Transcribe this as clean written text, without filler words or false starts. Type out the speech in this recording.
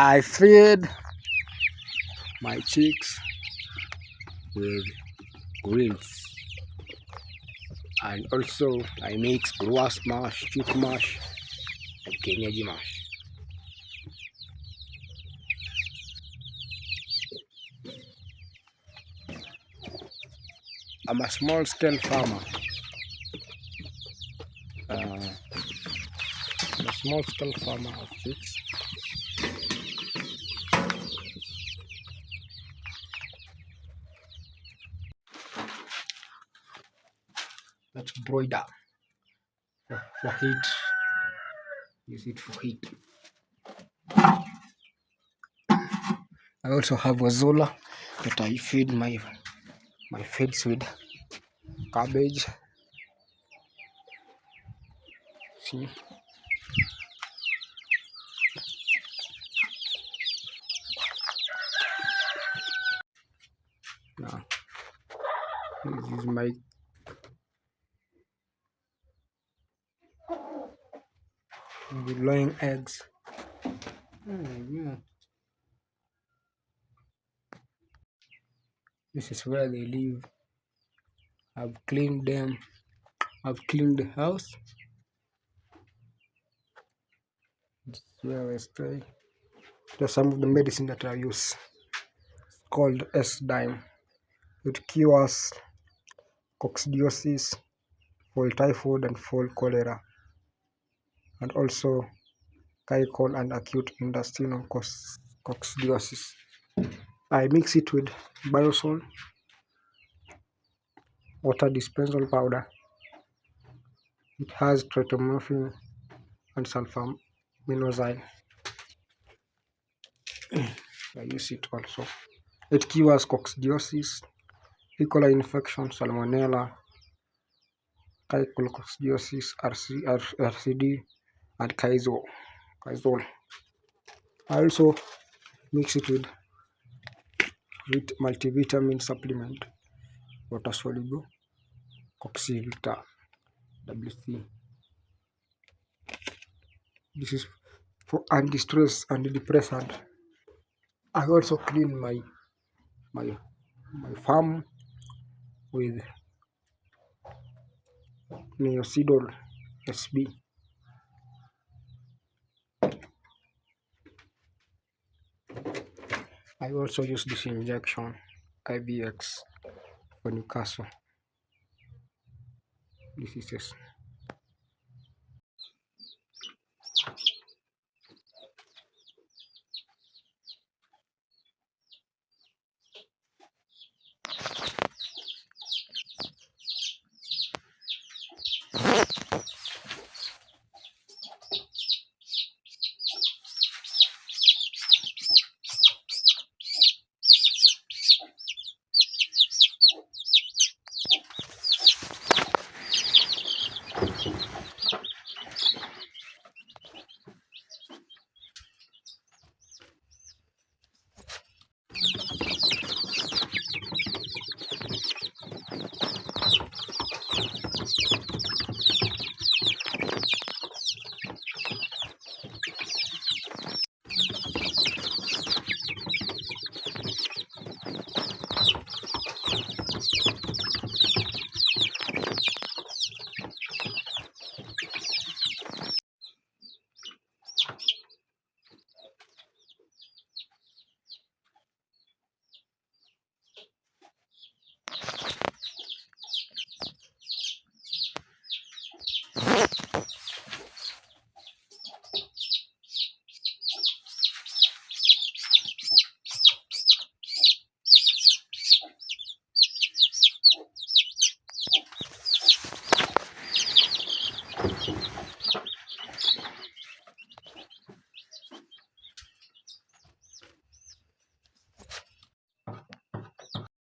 I feed my chicks with greens, and also I mix grass mash, chick mash, and kienyeji mash. I'm a small scale farmer. I'm a small scale farmer of chicks. That's broiler for heat. Use it for heat. I also have a zola that I feed my feeds with cabbage. See, yeah, this is my laying eggs. Yeah. This is where they live. I've cleaned them. I've cleaned the house. This is where I stay. There's some of the medicine that I use called S-dime. It cures coccidiosis, fall typhoid, and fall cholera, and also caecol and acute intestinal coccidiosis. I mix it with biosol, water dispensal powder. It has tritomorphin and sulfaminozide. I use it also. It cures coccidiosis, E. coli infection, salmonella, coccidiosis, RCD, and Kaizo. I also mix it with multivitamin supplement, water soluble, Coxivita WC. This is for anti-stress, antidepressant. I also clean my farm with Neocidol SB. I also use this injection IBX for Newcastle. This is it.